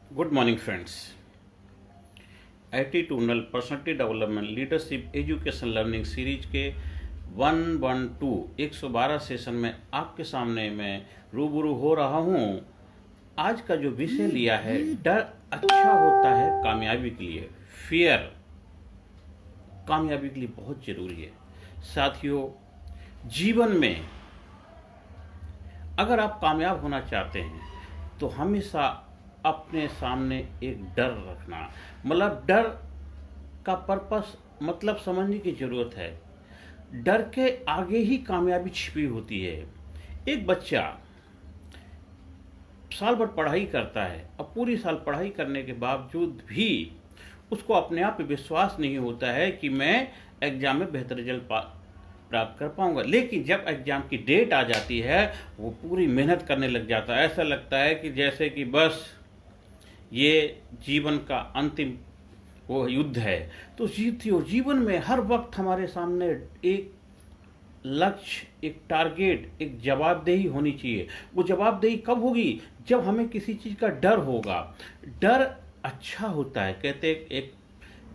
Good morning, friends. Attitudinal personality development leadership education learning series के 112 session में आपके सामने मैं रूबरू हो रहा हूँ। आज का जो विषय लिया है, डर अच्छा होता है कामयाबी के लिए। फियर कामयाबी के लिए बहुत जरूरी है। साथियों, जीवन में अगर आप कामयाब होना चाहते हैं तो हमेशा अपने सामने एक डर रखना, मतलब डर का पर्पस मतलब समझने की जरूरत है। डर के आगे ही कामयाबी छिपी होती है। एक बच्चा साल भर पढ़ाई करता है और पूरी साल पढ़ाई करने के बावजूद भी उसको अपने आप पे विश्वास नहीं होता है कि मैं एग्जाम में बेहतर रिजल्ट प्राप्त कर पाऊंगा। लेकिन जब एग्जाम की डेट आ जाती है वो पूरी मेहनत करने लग जाता है। ऐसा लगता है कि जैसे कि बस ये जीवन का अंतिम वो युद्ध है। तो जीवन में हर वक्त हमारे सामने एक लक्ष्य, एक टारगेट, एक जवाबदेही होनी चाहिए। वो जवाबदेही कब होगी? जब हमें किसी चीज का डर होगा। डर अच्छा होता है। कहते एक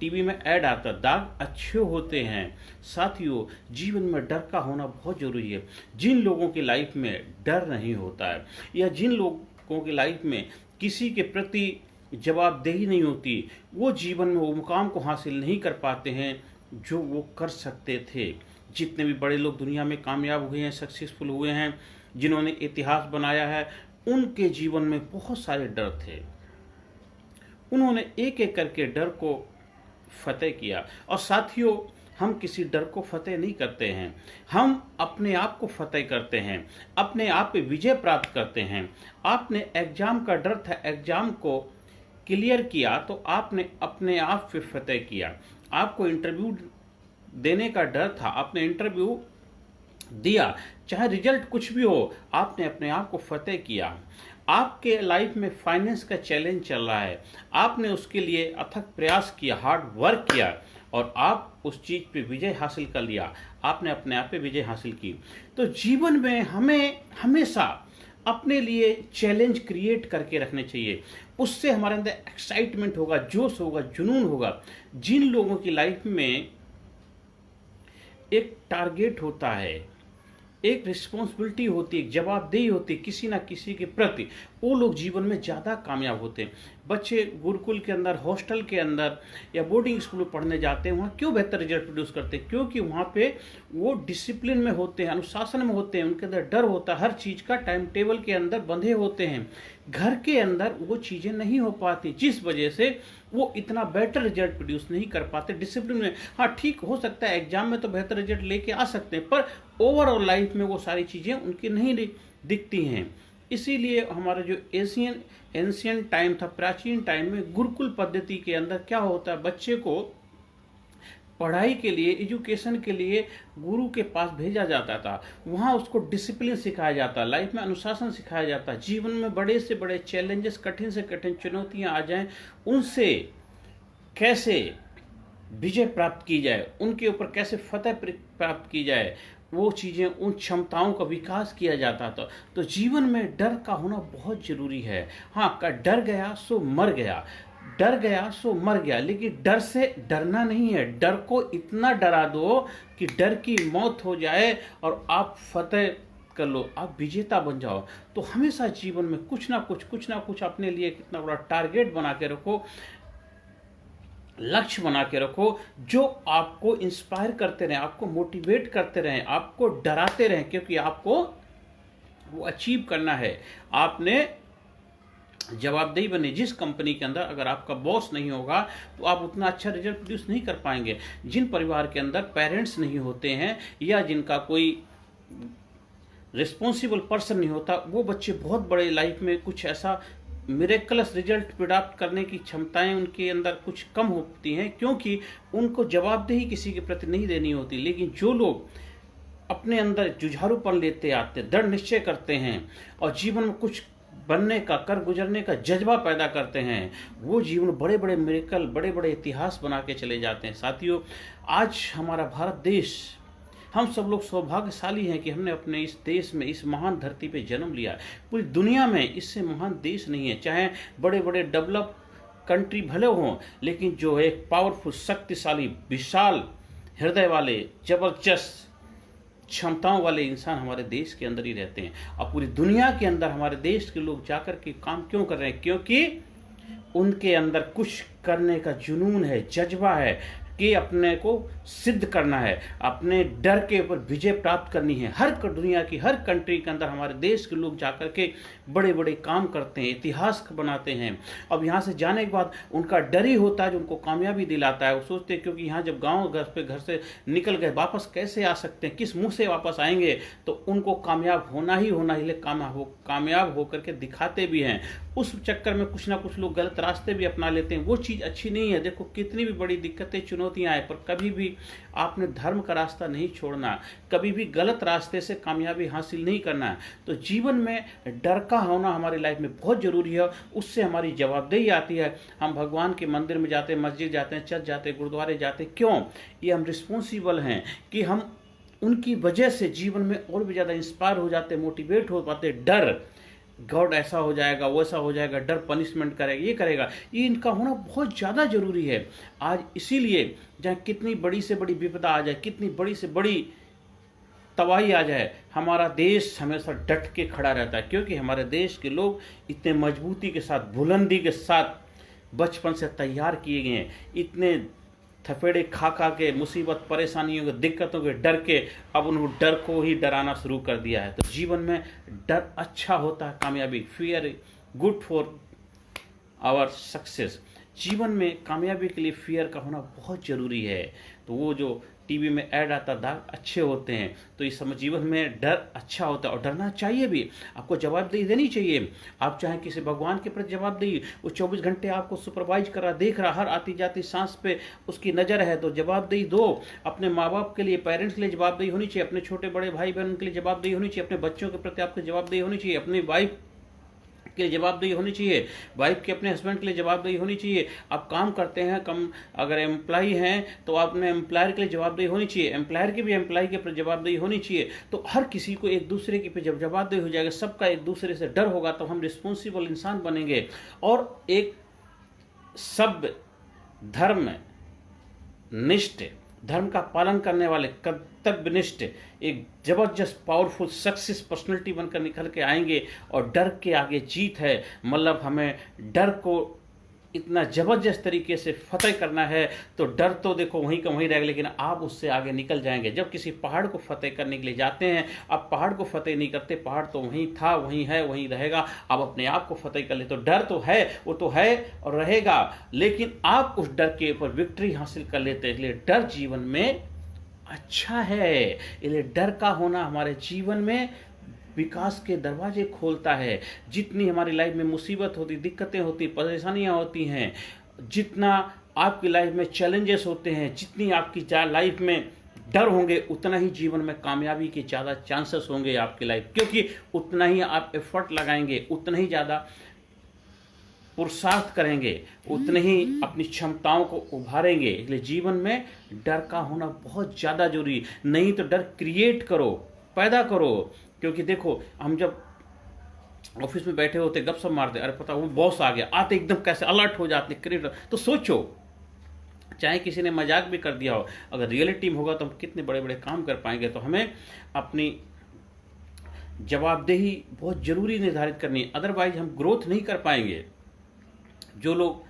टीवी में ऐड आता, दाग अच्छे होते हैं। साथियों, जीवन में डर का होना बहुत जरूरी है। जिन लोगों की लाइफ में डर नहीं होता है या जिन लोगों की लाइफ में किसी के प्रति जवाबदेही नहीं होती, वो जीवन में वो मुकाम को हासिल नहीं कर पाते हैं जो वो कर सकते थे। जितने भी बड़े लोग दुनिया में कामयाब हुए हैं, सक्सेसफुल हुए हैं, जिन्होंने इतिहास बनाया है, उनके जीवन में बहुत सारे डर थे। उन्होंने एक एक करके डर को फतेह किया। और साथियों, हम किसी डर को फतेह नहीं करते हैं, हम अपने आप को फतेह करते हैं, अपने आप पे विजय प्राप्त करते हैं। आपने एग्जाम का डर था, एग्जाम को क्लियर किया तो आपने अपने आप पे फतेह किया। आपको इंटरव्यू देने का डर था, आपने इंटरव्यू दिया, चाहे रिजल्ट कुछ भी हो, आपने अपने आप को फतेह किया। आपके लाइफ में फाइनेंस का चैलेंज चल रहा है, आपने उसके लिए अथक प्रयास किया, हार्ड वर्क किया और आप उस चीज पे विजय हासिल कर लिया। आपने अपने आप पे विजय हासिल की। तो जीवन में हमें हमेशा अपने लिए चैलेंज क्रिएट करके रखने चाहिए। उससे हमारे अंदर एक्साइटमेंट होगा, जोश होगा, जुनून होगा। जिन लोगों की लाइफ में एक टारगेट होता है, एक रिस्पॉन्सिबिलिटी होती है, एक जवाबदेही होती है किसी ना किसी के प्रति, वो लोग जीवन में ज़्यादा कामयाब होते हैं। बच्चे गुरुकुल के अंदर, हॉस्टल के अंदर या बोर्डिंग स्कूल में पढ़ने जाते हैं, वहाँ क्यों बेहतर रिजल्ट प्रोड्यूस करते हैं? क्योंकि वहाँ पे वो डिसिप्लिन में होते हैं, अनुशासन में होते हैं, उनके अंदर डर होता है, हर चीज़ का टाइम टेबल के अंदर बंधे होते हैं। घर के अंदर वो चीज़ें नहीं हो पाती, जिस वजह से वो इतना बेटर रिजल्ट प्रोड्यूस नहीं कर पाते डिसिप्लिन में। हाँ, ठीक हो सकता है एग्जाम में तो बेहतर रिजल्ट लेके आ सकते हैं, पर ओवरऑल लाइफ में वो सारी चीज़ें उनकी नहीं दिखती हैं। इसीलिए हमारा जो एंशियंट टाइम था, प्राचीन टाइम में गुरुकुल पद्धति के अंदर क्या होता है, बच्चे को पढ़ाई के लिए, एजुकेशन के लिए गुरु के पास भेजा जाता था। वहाँ उसको डिसिप्लिन सिखाया जाता, लाइफ में अनुशासन सिखाया जाता। जीवन में बड़े से बड़े चैलेंजेस, कठिन से कठिन चुनौतियाँ आ जाएं, उनसे कैसे विजय प्राप्त की जाए, उनके ऊपर कैसे फतेह प्राप्त की जाए, वो चीज़ें, उन क्षमताओं का विकास किया जाता था। तो जीवन में डर का होना बहुत जरूरी है। हाँ, डर गया सो मर गया, डर गया सो मर गया, लेकिन डर से डरना नहीं है। डर को इतना डरा दो कि डर की मौत हो जाए और आप फतेह कर लो, आप विजेता बन जाओ। तो हमेशा जीवन में कुछ ना कुछ अपने लिए कितना बड़ा टारगेट बना के रखो, लक्ष्य बना के रखो, जो आपको इंस्पायर करते रहे, आपको मोटिवेट करते रहे, आपको डराते रहे, क्योंकि आपको वो अचीव करना है। आपने जवाबदेही बने। जिस कंपनी के अंदर अगर आपका बॉस नहीं होगा तो आप उतना अच्छा रिजल्ट प्रोड्यूस नहीं कर पाएंगे। जिन परिवार के अंदर पेरेंट्स नहीं होते हैं या जिनका कोई रिस्पॉन्सिबल पर्सन नहीं होता, वो बच्चे बहुत बड़े लाइफ में कुछ ऐसा मिरेकलस रिजल्ट प्राप्त करने की क्षमताएं उनके अंदर कुछ कम होती हैं, क्योंकि उनको जवाबदेही किसी के प्रति नहीं देनी होती। लेकिन जो लोग अपने अंदर जुझारूपन लेते आते, दृढ़ निश्चय करते हैं और जीवन में कुछ बनने का, कर गुजरने का जज्बा पैदा करते हैं, वो जीवन बड़े बड़े मिरेकल, बड़े बड़े इतिहास बना के चले जाते हैं। साथियों, आज हमारा भारत देश हम सब लोग सौभाग्यशाली हैं कि हमने अपने इस देश में, इस महान धरती पे जन्म लिया। पूरी दुनिया में इससे महान देश नहीं है। चाहे बड़े बड़े डेवलप कंट्री भले हों, लेकिन जो एक पावरफुल, शक्तिशाली, विशाल हृदय वाले, जबरदस्त क्षमताओं वाले इंसान हमारे देश के अंदर ही रहते हैं। अब पूरी दुनिया के अंदर हमारे देश के लोग जाकर के काम क्यों कर रहे हैं? क्योंकि उनके अंदर कुछ करने का जुनून है, जज्बा है कि अपने को सिद्ध करना है, अपने डर के ऊपर विजय प्राप्त करनी है। दुनिया की हर कंट्री के अंदर हमारे देश के लोग जाकर के बड़े बड़े काम करते हैं, इतिहास बनाते हैं। अब यहाँ से जाने के बाद उनका डर ही होता है जो उनको कामयाबी दिलाता है। वो सोचते हैं क्योंकि यहाँ जब घर से निकल गए, वापस कैसे आ सकते हैं, किस मुंह से वापस आएंगे, तो उनको कामयाब होना ही होना ही, कामयाब होकर के दिखाते भी हैं। उस चक्कर में कुछ ना कुछ लोग गलत रास्ते भी अपना लेते हैं। वो चीज़ अच्छी नहीं है। देखो कितनी भी बड़ी दिक्कतें, चुनौतियां आए, पर कभी भी आपने धर्म का रास्ता नहीं छोड़ना, कभी भी गलत रास्ते से कामयाबी हासिल नहीं करना। तो जीवन में डर का होना हमारी लाइफ में बहुत जरूरी है। उससे हमारी जवाबदेही आती है। हम भगवान के मंदिर में जाते हैं, मस्जिद जाते हैं, चर्च जाते हैं, गुरुद्वारे जाते हैं। क्यों? ये हम रिस्पॉन्सिबल हैं कि हम उनकी वजह से जीवन में और भी ज़्यादा इंस्पायर हो जाते हैं, मोटिवेट हो पाते। डर, गॉड ऐसा हो जाएगा, वैसा हो जाएगा, डर पनिशमेंट करेगा, ये करेगा, ये इनका होना बहुत ज़्यादा जरूरी है आज। इसीलिए चाहे कितनी बड़ी से बड़ी विपदा आ जाए, कितनी बड़ी से बड़ी तबाही आ जाए, हमारा देश हमेशा डट के खड़ा रहता है। क्योंकि हमारे देश के लोग इतने मजबूती के साथ, बुलंदी के साथ बचपन से तैयार किए गए हैं। इतने थपेड़े खा खा के, मुसीबत, परेशानियों के, दिक्कतों के डर के, अब उनको डर को ही डराना शुरू कर दिया है। तो जीवन में डर अच्छा होता है कामयाबी। Fear good for our success. जीवन में कामयाबी के लिए फियर का होना बहुत जरूरी है। तो वो जो टीवी में ऐड आता था, अच्छे होते हैं, तो इस समय जीवन में डर अच्छा होता है और डरना चाहिए भी। आपको जवाबदेही देनी चाहिए। आप चाहे किसी भगवान के प्रति जवाबदेही, वो 24 घंटे आपको सुपरवाइज कर रहा, देख रहा, हर आती जाती सांस पे उसकी नज़र है, तो जवाबदेही दो। अपने माँ बाप के लिए, पेरेंट्स के लिए जवाबदेही होनी चाहिए, अपने छोटे बड़े भाई बहन के लिए जवाबदेही होनी चाहिए, अपने बच्चों के प्रति आपको जवाबदेही होनी चाहिए, अपनी वाइफ के लिए जवाबदेही होनी चाहिए, वाइफ के अपने हस्बैंड के लिए जवाबदेही होनी चाहिए। आप काम करते हैं, अगर एम्प्लॉय हैं तो आपने एम्प्लॉयर के लिए जवाबदेही होनी चाहिए, एम्प्लॉयर की भी एम्प्लॉय के प्रति जवाबदेही होनी चाहिए। तो हर किसी को एक दूसरे के पे जब जवाबदेही हो जाएगा, सबका एक दूसरे से डर होगा, तो हम रिस्पॉन्सिबल इंसान बनेंगे। और एक सभ्य, धर्म निष्ठ, धर्म का पालन करने वाले, कर्तव्यनिष्ठ, एक जबरदस्त पावरफुल सक्सेस पर्सनैलिटी बनकर निकल के आएंगे। और डर के आगे जीत है। मतलब हमें डर को इतना जबरदस्त तरीके से फतेह करना है, तो डर तो देखो वहीं का वहीं रहेगा, लेकिन आप उससे आगे निकल जाएंगे। जब किसी पहाड़ को फतेह करने के लिए जाते हैं, आप पहाड़ को फतेह नहीं करते, पहाड़ तो वहीं था, वहीं है, वहीं रहेगा। आप अपने आप को फतेह कर ले, तो डर तो है, वो तो है और रहेगा, लेकिन आप उस डर के ऊपर विक्ट्री हासिल कर लेते हैं। इसलिए डर जीवन में अच्छा है। इसलिए डर का होना हमारे जीवन में विकास के दरवाजे खोलता है। जितनी हमारी लाइफ में मुसीबत होती, दिक्कतें होती, परेशानियां होती हैं, जितना आपकी लाइफ में चैलेंजेस होते हैं, जितनी आपकी लाइफ में डर होंगे, उतना ही जीवन में कामयाबी के ज़्यादा चांसेस होंगे आपकी लाइफ। क्योंकि उतना ही आप एफर्ट लगाएंगे, उतना ही ज़्यादा पुरुषार्थ करेंगे, उतने ही अपनी क्षमताओं को उभारेंगे। इसलिए जीवन में डर का होना बहुत ज़्यादा जरूरी। नहीं तो डर क्रिएट करो, पैदा करो। क्योंकि देखो, हम जब ऑफिस में बैठे होते, गपशप मारते, अरे पता वो बॉस आ गया, आते एकदम कैसे अलर्ट हो जाते, क्रिएट। तो सोचो, चाहे किसी ने मजाक भी कर दिया हो, अगर रियलिटी में होगा तो हम कितने बड़े बड़े काम कर पाएंगे। तो हमें अपनी जवाबदेही बहुत जरूरी निर्धारित करनी है, अदरवाइज हम ग्रोथ नहीं कर पाएंगे। जो लोग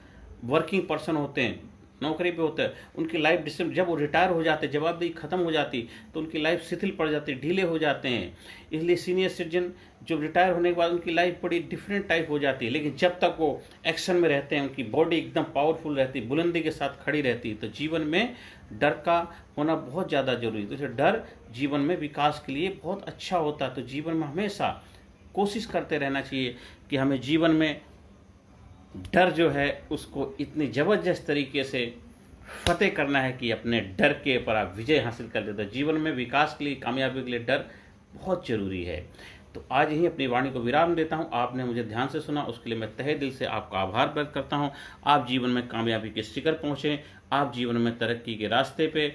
वर्किंग पर्सन होते हैं, नौकरी पे होते हैं, उनकी लाइफ डिस्टर्ब, जब वो रिटायर हो जाते, जवाबदेही खत्म हो जाती, तो उनकी लाइफ शिथिल पड़ जाती, ढीले हो जाते हैं। इसलिए सीनियर सिटीजन जो रिटायर होने के बाद उनकी लाइफ बड़ी डिफरेंट टाइप हो जाती है, लेकिन जब तक वो एक्शन में रहते हैं, उनकी बॉडी एकदम पावरफुल रहती, बुलंदी के साथ खड़ी रहती। तो जीवन में डर का होना बहुत ज़्यादा जरूरी है। तो इसलिए डर जीवन में विकास के लिए बहुत अच्छा होता है। तो जीवन में हमेशा कोशिश करते रहना चाहिए कि हमें जीवन में डर जो है उसको इतनी ज़बरदस्त तरीके से फतेह करना है कि अपने डर के ऊपर आप विजय हासिल कर लेते हो। जीवन में विकास के लिए, कामयाबी के लिए डर बहुत ज़रूरी है। तो आज ही अपनी वाणी को विराम देता हूँ। आपने मुझे ध्यान से सुना, उसके लिए मैं तहे दिल से आपका आभार व्यक्त करता हूँ। आप जीवन में कामयाबी के शिखर पहुँचें, आप जीवन में तरक्की के रास्ते पे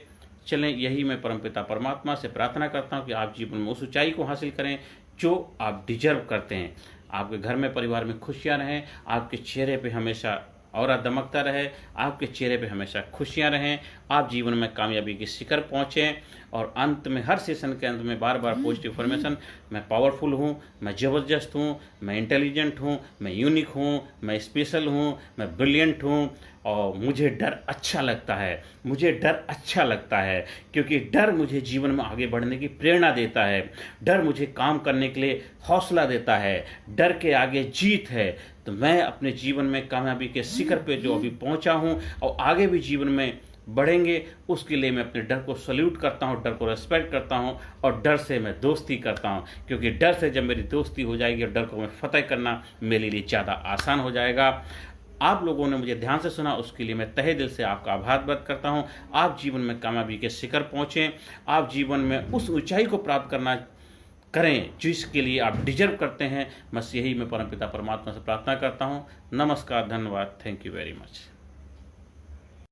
चलें। यही मैं परमपिता परमात्मा से प्रार्थना करता हूँ कि आप जीवन में उस ऊंचाई को हासिल करें जो आप डिजर्व करते हैं। आपके घर में, परिवार में खुशियाँ रहें, आपके चेहरे पे हमेशा और दमकता रहे, आपके चेहरे पे हमेशा खुशियाँ रहें, आप जीवन में कामयाबी की शिखर पहुँचें। और अंत में, हर सेशन के अंत में बार बार पॉजिटिव इन्फॉर्मेशन, मैं पावरफुल हूँ, मैं ज़बरदस्त हूँ, मैं इंटेलिजेंट हूँ, मैं यूनिक हूँ, मैं स्पेशल हूँ, मैं ब्रिलियंट हूँ और मुझे डर अच्छा लगता है। मुझे डर अच्छा लगता है क्योंकि डर मुझे जीवन में आगे बढ़ने की प्रेरणा देता है। डर मुझे काम करने के लिए हौसला देता है। डर के आगे जीत है। तो मैं अपने जीवन में कामयाबी के शिखर पे जो अभी पहुंचा हूं और आगे भी जीवन में बढ़ेंगे, उसके लिए मैं अपने डर को सल्यूट करता हूं, डर को रेस्पेक्ट करता हूं और डर से मैं दोस्ती करता हूं, क्योंकि डर से जब मेरी दोस्ती हो जाएगी और डर को मैं फतेह करना मेरे लिए ज़्यादा आसान हो जाएगा। आप लोगों ने मुझे ध्यान से सुना, उसके लिए मैं तहे दिल से आपका आभार व्यक्त करता हूं। आप जीवन में कामयाबी के शिखर पहुंचें, आप जीवन में उस ऊंचाई को प्राप्त करना करें जिसके लिए आप डिजर्व करते हैं। बस यही मैं परमपिता परमात्मा से प्रार्थना करता हूं। नमस्कार, धन्यवाद, थैंक यू वेरी मच।